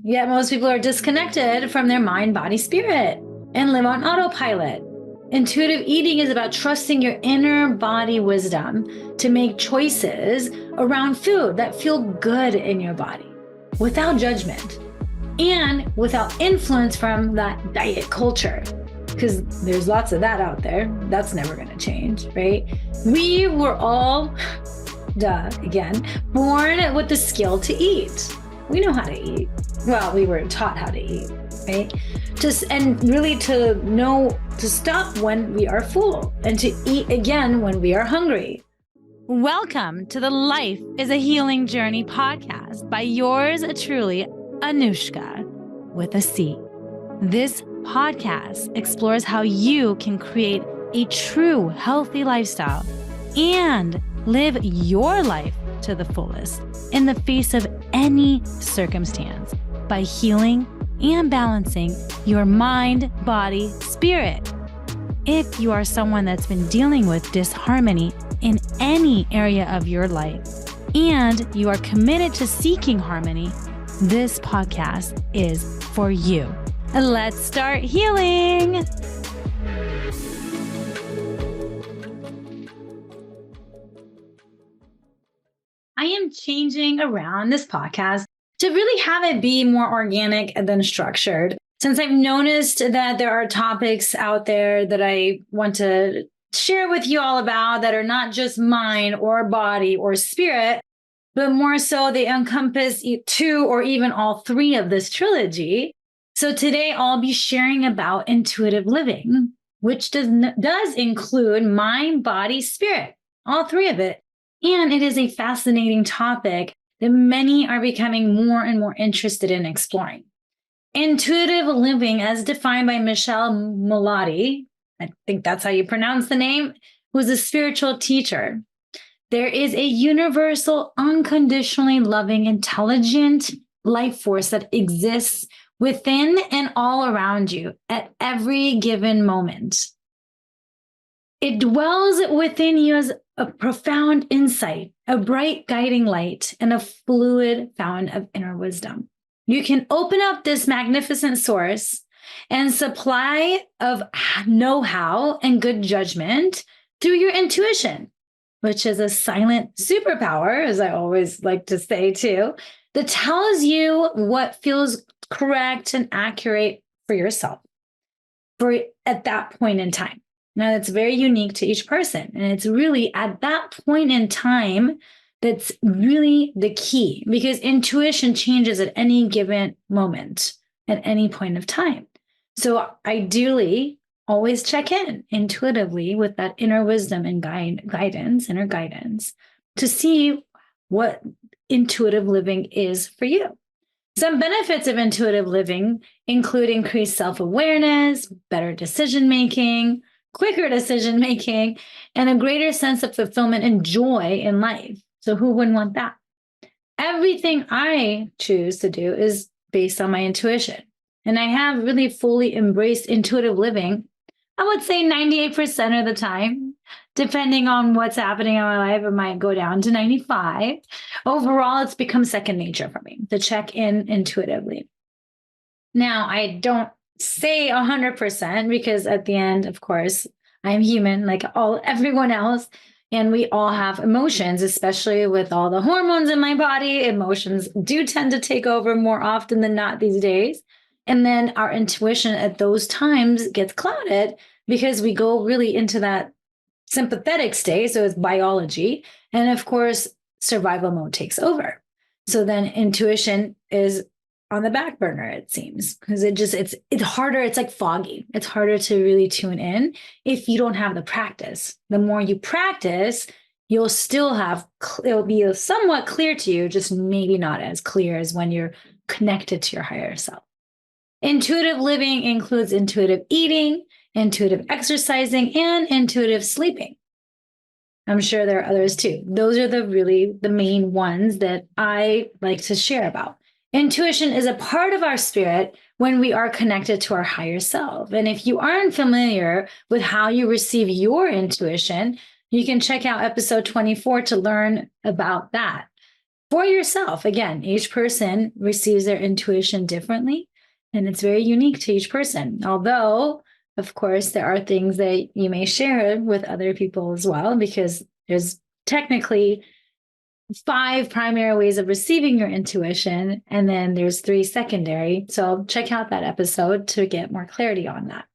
Yet most people are disconnected from their mind, body, spirit and live on autopilot. Intuitive eating is about trusting your inner body wisdom to make choices around food that feel good in your body without judgment and without influence from that diet culture. Because there's lots of that out there. That's never going to change, right? We were all, born with the skill to eat. We know how to eat. Well, we were taught how to eat, right? And really to know to stop when we are full and to eat again when we are hungry. Welcome to the Life is a Healing Journey podcast by yours truly, Anuschka, with a C. This podcast explores how you can create a true healthy lifestyle and live your life to the fullest in the face of any circumstance by healing and balancing your mind, body, spirit. If you are someone that's been dealing with disharmony in any area of your life and you are committed to seeking harmony, this podcast is for you. Let's start healing. I am changing around this podcast to really have it be more organic than structured. Since I've noticed that there are topics out there that I want to share with you all about that are not just mind or body or spirit, but more so they encompass two or even all three of this trilogy. So today I'll be sharing about intuitive living, which does include mind, body, spirit, all three of it. And it is a fascinating topic that many are becoming more and more interested in exploring. Intuitive living, as defined by Michelle Mullady, I think that's how you pronounce the name, who's a spiritual teacher. There is a universal, unconditionally loving, intelligent life force that exists within and all around you at every given moment. It dwells within you as a profound insight, a bright guiding light, and a fluid fountain of inner wisdom. You can open up this magnificent source and supply of know-how and good judgment through your intuition, which is a silent superpower, as I always like to say too, that tells you what feels correct and accurate for yourself at that point in time. Now, that's very unique to each person. And it's really at that point in time that's really the key, because intuition changes at any given moment, at any point of time. So ideally, always check in intuitively with that inner wisdom and inner guidance to see what intuitive living is for you. Some benefits of intuitive living include increased self-awareness, better decision-making, quicker decision-making, and a greater sense of fulfillment and joy in life. So who wouldn't want that? Everything I choose to do is based on my intuition. And I have really fully embraced intuitive living, I would say 98% of the time. Depending on what's happening in my life, it might go down to 95. Overall, it's become second nature for me to check in intuitively. Now, I don't say 100% because at the end, of course, I'm human like everyone else. And we all have emotions, especially with all the hormones in my body. Emotions do tend to take over more often than not these days. And then our intuition at those times gets clouded because we go really into that sympathetic state. So it's biology. And of course, survival mode takes over. So then intuition is on the back burner, it seems, because it's harder. It's like foggy. It's harder to really tune in if you don't have the practice. The more you practice, you'll still it'll be somewhat clear to you, just maybe not as clear as when you're connected to your higher self. Intuitive living includes intuitive eating, intuitive exercising, and intuitive sleeping. I'm sure there are others too. Those are the main ones that I like to share about. Intuition is a part of our spirit when we are connected to our higher self. And if you aren't familiar with how you receive your intuition, you can check out episode 24 to learn about that. for yourself. Again, each person receives their intuition differently, and it's very unique to each person. Although, of course, there are things that you may share with other people as well, because there's technically 5 primary ways of receiving your intuition, and then there's 3 secondary. So check out that episode to get more clarity on that.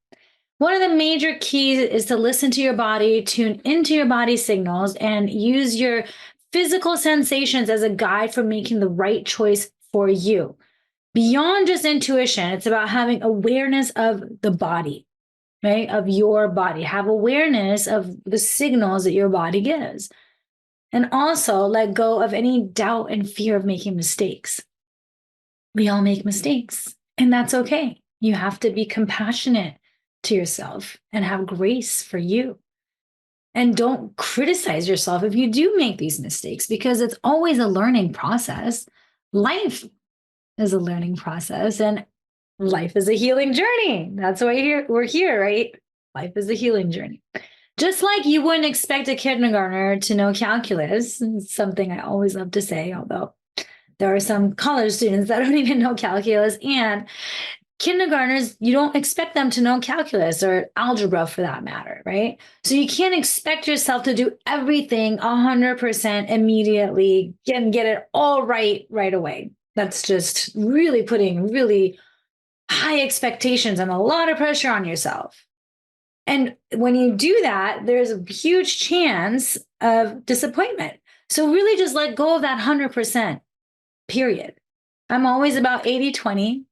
One of the major keys is to listen to your body, tune into your body signals, and use your physical sensations as a guide for making the right choice for you. Beyond just intuition, it's about having awareness of the body, right? Of your body. Have awareness of the signals that your body gives. And also let go of any doubt and fear of making mistakes. We all make mistakes, and that's okay. You have to be compassionate to yourself and have grace for you. And don't criticize yourself if you do make these mistakes, because it's always a learning process. Life is a learning process, and life is a healing journey. That's why we're here, right? Life is a healing journey. Just like you wouldn't expect a kindergartner to know calculus, it's something I always love to say, although there are some college students that don't even know calculus, and kindergartners, you don't expect them to know calculus or algebra for that matter, right? So you can't expect yourself to do everything 100% immediately and get it all right away. That's just really putting really high expectations and a lot of pressure on yourself. And when you do that, there's a huge chance of disappointment. So really just let go of that 100%, period. I'm always about 80-20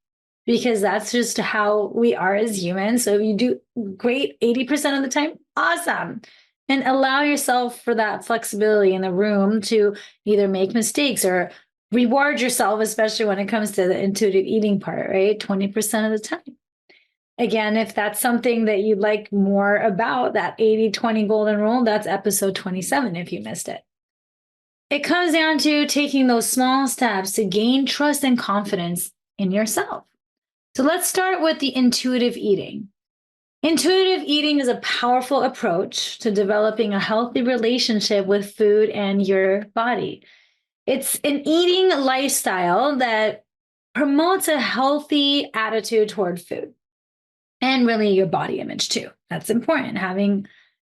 because that's just how we are as humans. So if you do great 80% of the time, awesome. And allow yourself for that flexibility in the room to either make mistakes or reward yourself, especially when it comes to the intuitive eating part, right? 20% of the time. Again, if that's something that you'd like more about, that 80-20 golden rule, that's episode 27 if you missed it. It comes down to taking those small steps to gain trust and confidence in yourself. So let's start with the intuitive eating. Intuitive eating is a powerful approach to developing a healthy relationship with food and your body. It's an eating lifestyle that promotes a healthy attitude toward food. And really your body image too. That's important, having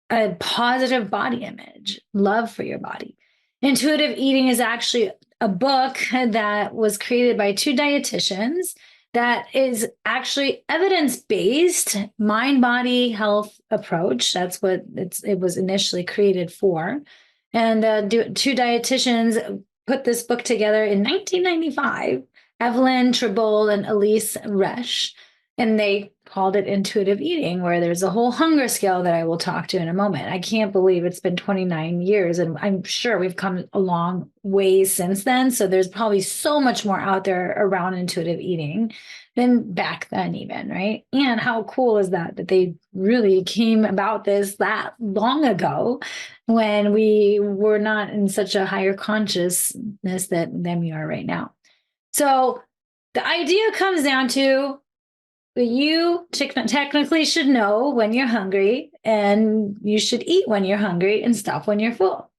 a positive body image, love for your body. Intuitive eating is actually a book that was created by 2 dietitians that is actually evidence-based mind-body health approach. That's what it was initially created for. And 2 dietitians put this book together in 1995, Evelyn Tribole and Elise Resch. And they called it intuitive eating, where there's a whole hunger scale that I will talk to in a moment. I can't believe it's been 29 years, and I'm sure we've come a long way since then. So there's probably so much more out there around intuitive eating than back then even, right? And how cool is that they really came about this that long ago when we were not in such a higher consciousness than we are right now. So the idea comes down to you technically should know when you're hungry, and you should eat when you're hungry and stop when you're full.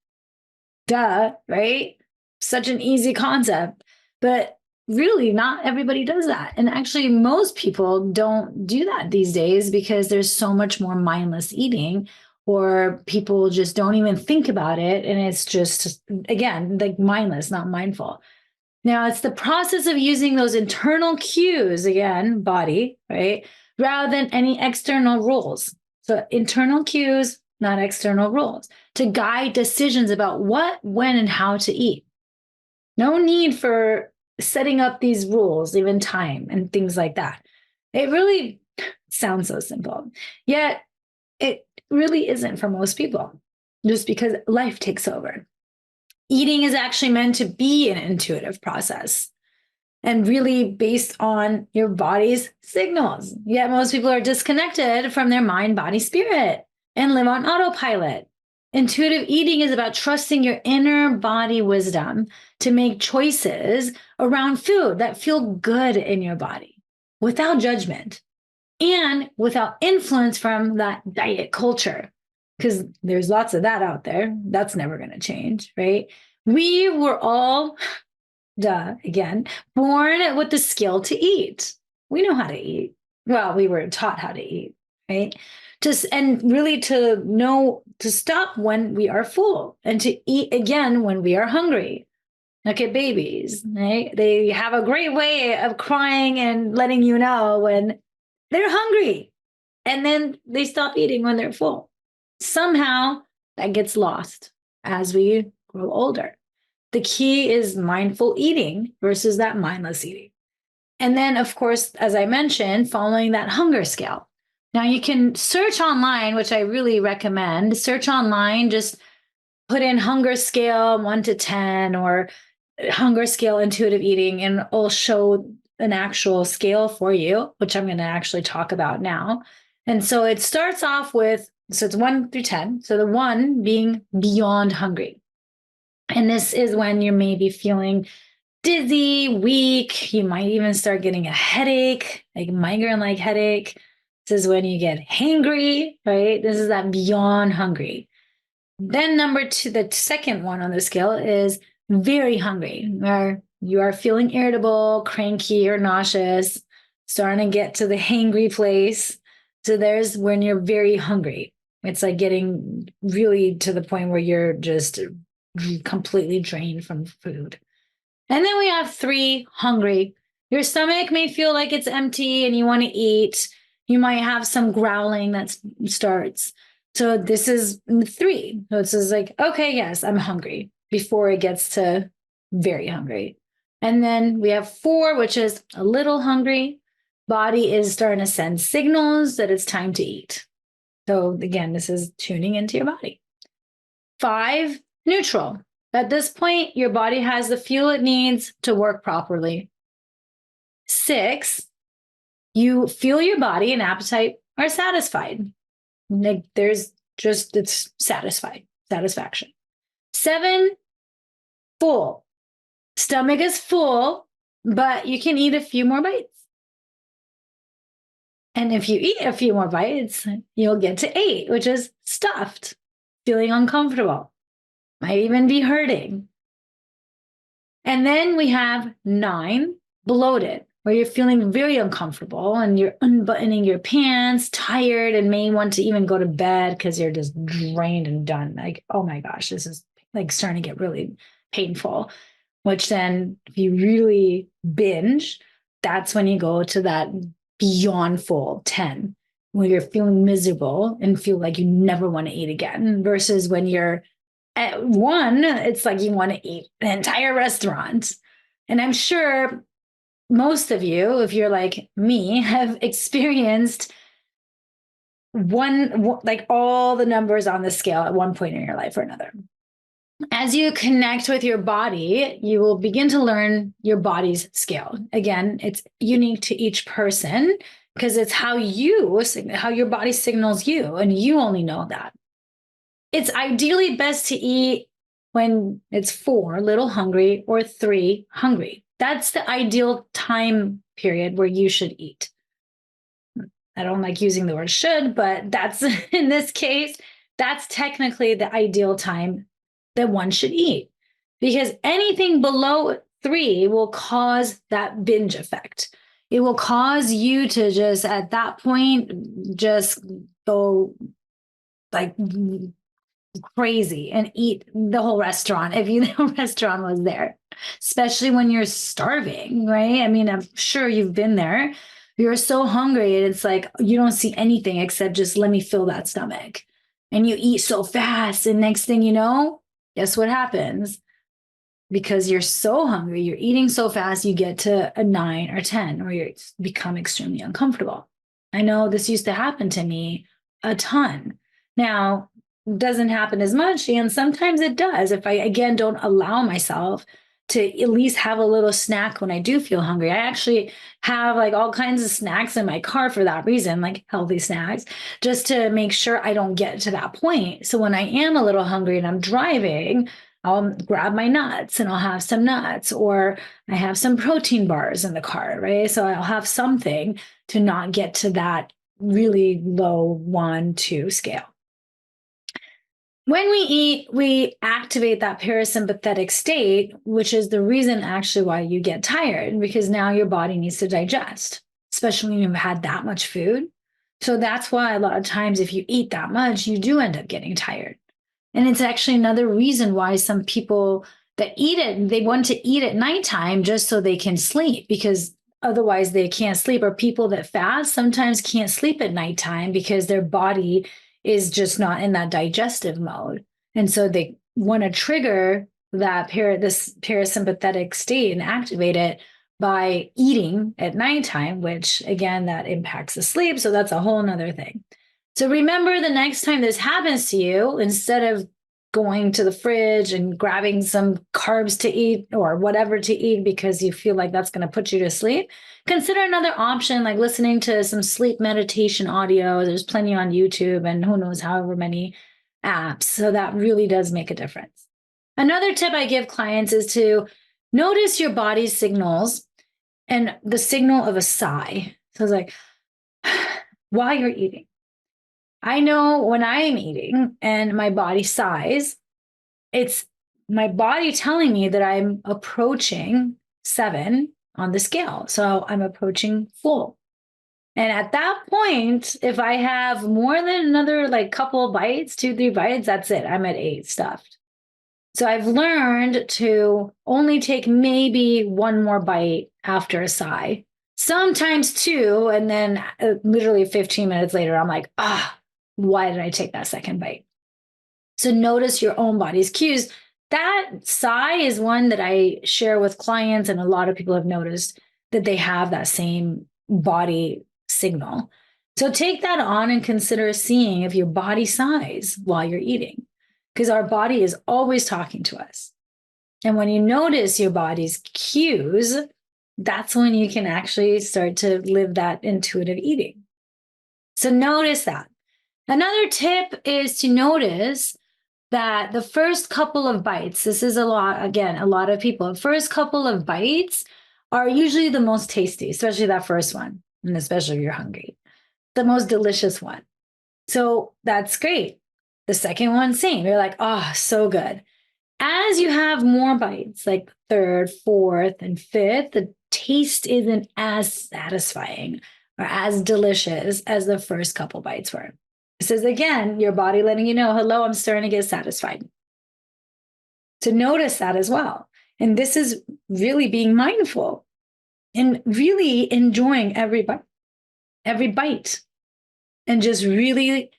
Duh, right? Such an easy concept, but really not everybody does that. And actually most people don't do that these days because there's so much more mindless eating, or people just don't even think about it. And it's just, again, like mindless, not mindful. Now, it's the process of using those internal cues, again, body, right, rather than any external rules. So internal cues, not external rules, to guide decisions about what, when, and how to eat. No need for setting up these rules, even time and things like that. It really sounds so simple, yet it really isn't for most people, just because life takes over. Eating is actually meant to be an intuitive process and really based on your body's signals. Yet most people are disconnected from their mind, body, spirit and live on autopilot. Intuitive eating is about trusting your inner body wisdom to make choices around food that feel good in your body without judgment and without influence from that diet culture. Because there's lots of that out there. That's never going to change, right? We were all duh, again, born with the skill to eat. We know how to eat. Well, we were taught how to eat, right? Just and really to know to stop when we are full and to eat again when we are hungry. Look at babies, right? They have a great way of crying and letting you know when they're hungry. And then they stop eating when they're full. Somehow that gets lost as we grow older. The key is mindful eating versus that mindless eating. And then, of course, as I mentioned, following that hunger scale. Now you can search online, which I really recommend. Search online, just put in hunger scale 1 to 10 or hunger scale intuitive eating, and it'll show an actual scale for you, which I'm going to actually talk about now. And so it starts off with, so it's 1 through 10. So the 1 being beyond hungry. And this is when you're maybe feeling dizzy, weak. You might even start getting a headache, like migraine-like headache. This is when you get hangry, right? This is that beyond hungry. Then number 2, the second one on the scale is very hungry, where you are feeling irritable, cranky, or nauseous, starting to get to the hangry place. So there's when you're very hungry. It's like getting really to the point where you're just completely drained from food. And then we have 3, hungry. Your stomach may feel like it's empty and you want to eat. You might have some growling that starts. So this is 3. So this is like, okay, yes, I'm hungry before it gets to very hungry. And then we have 4, which is a little hungry. Body is starting to send signals that it's time to eat. So again, this is tuning into your body. 5, neutral. At this point, your body has the fuel it needs to work properly. 6, you feel your body and appetite are satisfied. Like there's just, it's satisfaction. 7, full. Stomach is full, but you can eat a few more bites. And if you eat a few more bites, you'll get to 8, which is stuffed, feeling uncomfortable, might even be hurting. And then we have 9, bloated, where you're feeling very uncomfortable and you're unbuttoning your pants, tired, and may want to even go to bed because you're just drained and done. Like, oh my gosh, this is like starting to get really painful. Which then, if you really binge, that's when you go to that beyond full 10, where you're feeling miserable and feel like you never want to eat again, versus when you're at 1, it's like you want to eat an entire restaurant. And I'm sure most of you, if you're like me, have experienced like all the numbers on the scale at one point in your life or another. As you connect with your body, you will begin to learn your body's scale. Again, it's unique to each person because it's how your body signals you, and you only know that. It's ideally best to eat when it's 4, little hungry, or 3, hungry. That's the ideal time period where you should eat. I don't like using the word should, but that's in this case, that's technically the ideal time that one should eat, because anything below 3 will cause that binge effect. It will cause you to just at that point just go like crazy and eat the whole restaurant if the restaurant was there, especially when you're starving, right? I mean, I'm sure you've been there. You're so hungry and it's like you don't see anything except just let me fill that stomach. And you eat so fast, and next thing you know, guess what happens? Because you're so hungry, you're eating so fast, you get to a 9 or 10, or you become extremely uncomfortable. I know this used to happen to me a ton. Now, it doesn't happen as much, and sometimes it does if I, again, don't allow myself to at least have a little snack when I do feel hungry. I actually have like all kinds of snacks in my car for that reason, like healthy snacks, just to make sure I don't get to that point. So when I am a little hungry and I'm driving, I'll grab my nuts and I'll have some nuts, or I have some protein bars in the car, right? So I'll have something to not get to that really low 1, 2 scale. When we eat, we activate that parasympathetic state, which is the reason actually why you get tired, because now your body needs to digest, especially when you've had that much food. So that's why a lot of times, if you eat that much, you do end up getting tired. And it's actually another reason why some people that eat it, they want to eat at nighttime just so they can sleep, because otherwise they can't sleep. Or people that fast sometimes can't sleep at nighttime because their body is just not in that digestive mode. And so they want to trigger this parasympathetic state and activate it by eating at nighttime, which again, that impacts the sleep. So that's a whole nother thing. So remember, the next time this happens to you, instead of going to the fridge and grabbing some carbs to eat or whatever to eat because you feel like that's going to put you to sleep, consider another option, like listening to some sleep meditation audio. There's plenty on YouTube and who knows, however many apps. So that really does make a difference. Another tip I give clients is to notice your body's signals and the signal of a sigh. So it's like, while you're eating. I know when I'm eating and my body sighs, it's my body telling me that I'm approaching 7 on the scale. So I'm approaching full. And at that point, if I have more than another like couple of bites, 2, 3 bites, that's it. I'm at 8 stuffed. So I've learned to only take maybe 1 more bite after a sigh, sometimes 2. And then literally 15 minutes later, I'm like, why did I take that second bite? So notice your own body's cues. That sigh is one that I share with clients, and a lot of people have noticed that they have that same body signal. So take that on and consider seeing if your body sighs while you're eating, because our body is always talking to us. And when you notice your body's cues, that's when you can actually start to live that intuitive eating. So notice that. Another tip is to notice that the first couple of bites, this is a lot of people, the first couple of bites are usually the most tasty, especially that first one, and especially if you're hungry, the most delicious one. So that's great. The second one, same. You're like, so good. As you have more bites, like third, fourth, and fifth, the taste isn't as satisfying or as delicious as the first couple bites were. This is, again, your body letting you know, hello, I'm starting to get satisfied. To notice that as well. And this is really being mindful and really enjoying every bite, and just really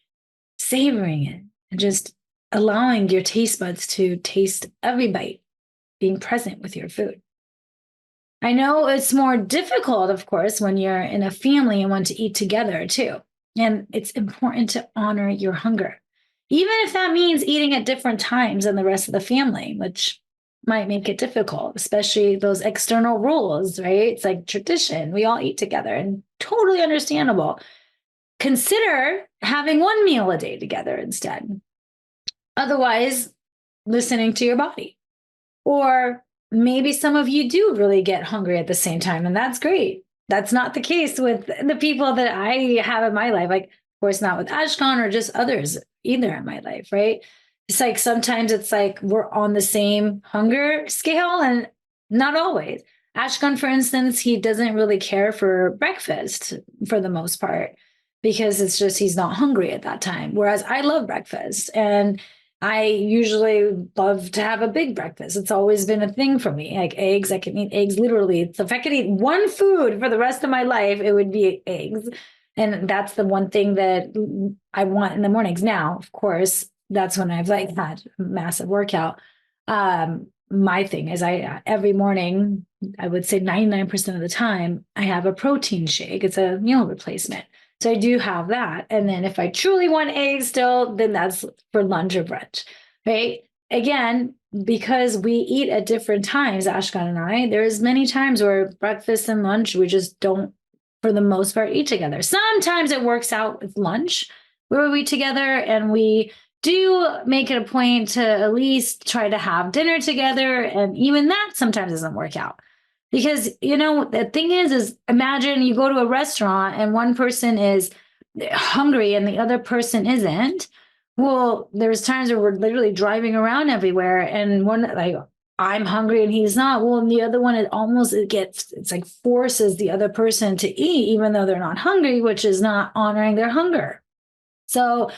savoring it and just allowing your taste buds to taste every bite, being present with your food. I know it's more difficult, of course, when you're in a family and want to eat together too. And it's important to honor your hunger, even if that means eating at different times than the rest of the family, which might make it difficult, especially those external rules, right? It's like tradition. We all eat together, and totally understandable. Consider having 1 meal a day together instead. Otherwise, listening to your body. Or maybe some of you do really get hungry at the same time, and that's great. That's not the case with the people that I have in my life. Like, of course, not with Ashkan or just others either in my life, right? It's like sometimes it's like we're on the same hunger scale, and not always. Ashkan, for instance, he doesn't really care for breakfast for the most part, because it's just he's not hungry at that time. Whereas I love breakfast, and I usually love to have a big breakfast. It's always been a thing for me. Like eggs, I can eat eggs literally. So if I could eat one food for the rest of my life, it would be eggs. And that's the one thing that I want in the mornings. Now, of course, that's when I've like had a massive workout. My thing is every morning, I would say 99% of the time, I have a protein shake. It's a meal replacement. So I do have that. And then if I truly want eggs still, then that's for lunch or brunch, right? Again, because we eat at different times, Ashkan and I, there's many times where breakfast and lunch, we just don't, for the most part, eat together. Sometimes it works out with lunch where we eat together, and we do make it a point to at least try to have dinner together. And even that sometimes doesn't work out. Because, the thing is imagine you go to a restaurant and one person is hungry and the other person isn't. Well, there's times where we're literally driving around everywhere and one like I'm hungry and he's not. Well, and the other one, it's like forces the other person to eat, even though they're not hungry, which is not honoring their hunger. So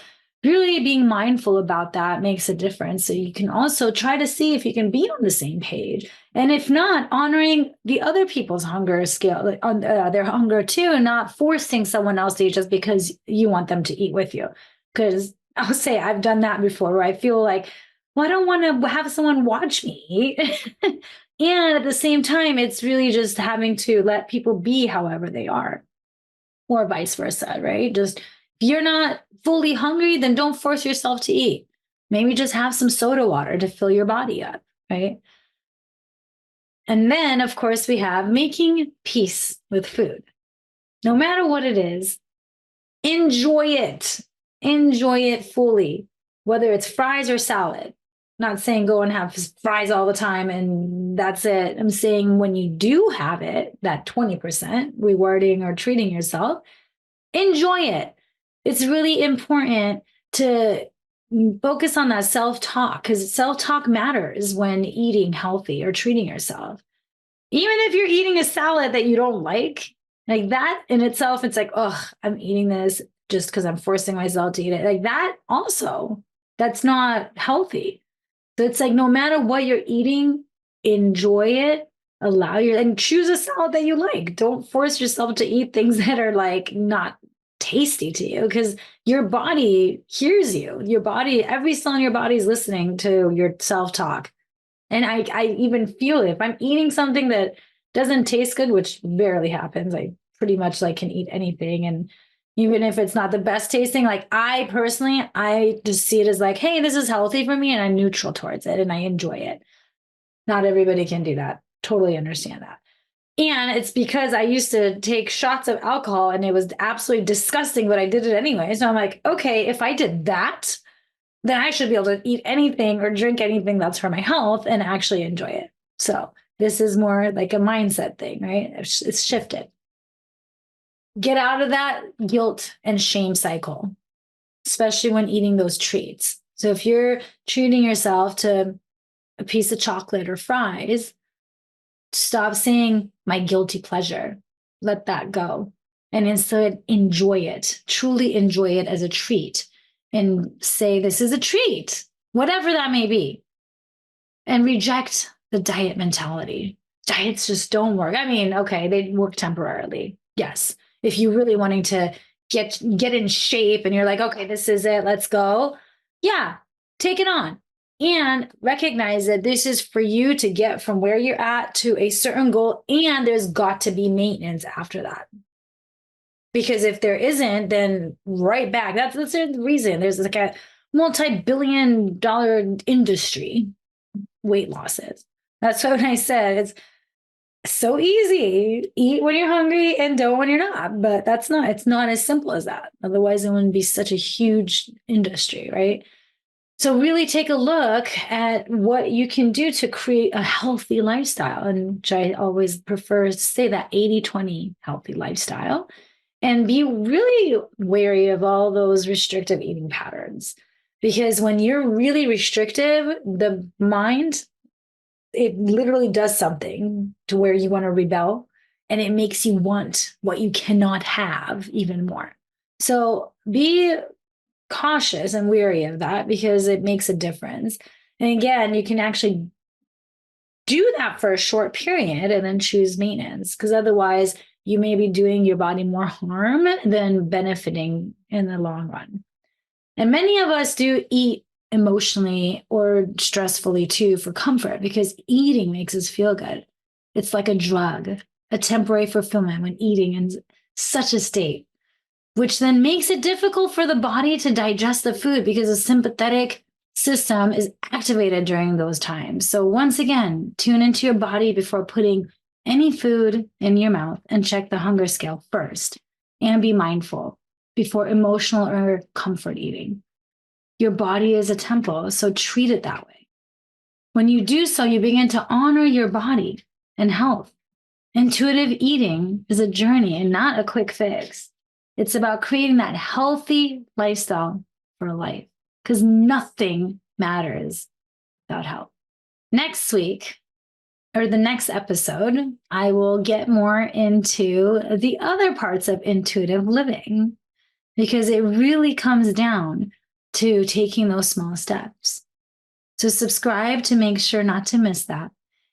really being mindful about that makes a difference. So you can also try to see if you can be on the same page. And if not, honoring the other people's hunger scale, like on their hunger too, and not forcing someone else to eat just because you want them to eat with you. Because I'll say I've done that before where I feel like, well, I don't want to have someone watch me eat. And at the same time, it's really just having to let people be however they are, or vice versa, right? Just if you're not fully hungry, then don't force yourself to eat. Maybe just have some soda water to fill your body up, right? And then, of course, we have making peace with food. No matter what it is, enjoy it. Enjoy it fully, whether it's fries or salad. Not saying go and have fries all the time and that's it. I'm saying when you do have it, that 20% rewarding or treating yourself, enjoy it. It's really important to focus on that self-talk because self-talk matters when eating healthy or treating yourself. Even if you're eating a salad that you don't like that in itself, it's like, oh, I'm eating this just because I'm forcing myself to eat it. Like that also, that's not healthy. So it's like no matter what you're eating, enjoy it, and choose a salad that you like. Don't force yourself to eat things that are like not tasty to you because your body hears you. Your body, every cell in your body is listening to your self-talk. And I even feel it. If I'm eating something that doesn't taste good, which barely happens, I pretty much like can eat anything. And even if it's not the best tasting, like I personally, I just see it as like, hey, this is healthy for me and I'm neutral towards it and I enjoy it. Not everybody can do that. Totally understand that. And it's because I used to take shots of alcohol and it was absolutely disgusting, but I did it anyway. So I'm like, okay, if I did that, then I should be able to eat anything or drink anything that's for my health and actually enjoy it. So this is more like a mindset thing, right? It's shifted. Get out of that guilt and shame cycle, especially when eating those treats. So if you're treating yourself to a piece of chocolate or fries, stop saying my guilty pleasure. Let that go. And instead, enjoy it, truly enjoy it as a treat and say, this is a treat, whatever that may be. And reject the diet mentality. Diets just don't work. I mean, okay, they work temporarily. Yes. If you're really wanting to get in shape and you're like, okay, this is it, let's go. Yeah, take it on. And recognize that this is for you to get from where you're at to a certain goal. And there's got to be maintenance after that. Because if there isn't, then right back. That's the reason. There's like a multi-billion-dollar industry, weight losses. That's what I said. It's so easy. Eat when you're hungry and don't when you're not. But it's not as simple as that. Otherwise, it wouldn't be such a huge industry, right? So really take a look at what you can do to create a healthy lifestyle. And which I always prefer to say that 80-20 healthy lifestyle. And be really wary of all those restrictive eating patterns. Because when you're really restrictive, the mind, it literally does something to where you want to rebel and it makes you want what you cannot have even more. So be cautious and wary of that because it makes a difference. And again, you can actually do that for a short period and then choose maintenance because otherwise you may be doing your body more harm than benefiting in the long run. And many of us do eat emotionally or stressfully too for comfort because eating makes us feel good. It's like a drug, a temporary fulfillment when eating in such a state, which then makes it difficult for the body to digest the food because the sympathetic system is activated during those times. So once again, tune into your body before putting any food in your mouth and check the hunger scale first and be mindful before emotional or comfort eating. Your body is a temple, so treat it that way. When you do so, you begin to honor your body and health. Intuitive eating is a journey and not a quick fix. It's about creating that healthy lifestyle for life. because nothing matters without help. Next week, or the next episode, I will get more into the other parts of intuitive living, because it really comes down to taking those small steps. So subscribe to make sure not to miss that,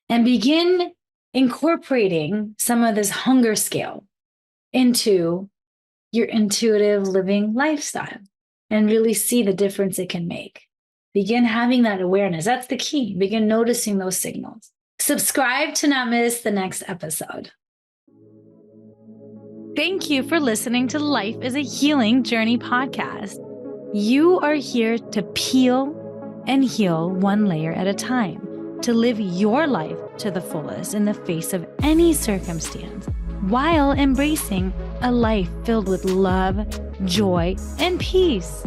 and begin incorporating some of this hunger scale into your intuitive living lifestyle and really see the difference it can make. Begin having that awareness. That's the key. Begin noticing those signals. Subscribe to not miss the next episode. Thank you for listening to Life is a Healing Journey podcast. You are here to peel and heal one layer at a time, to live your life to the fullest in the face of any circumstance, while embracing a life filled with love, joy, and peace.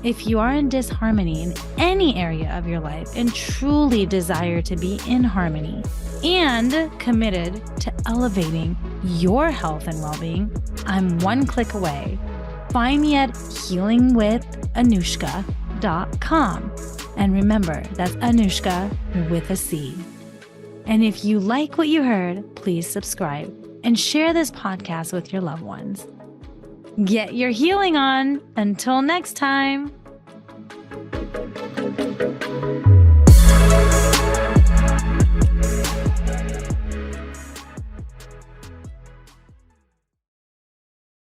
If you are in disharmony in any area of your life and truly desire to be in harmony and committed to elevating your health and well-being, I'm one click away. Find me at healingwithanuschka.com. And remember, that's Anuschka with a C. And if you like what you heard, please subscribe and share this podcast with your loved ones. Get your healing on. Until next time.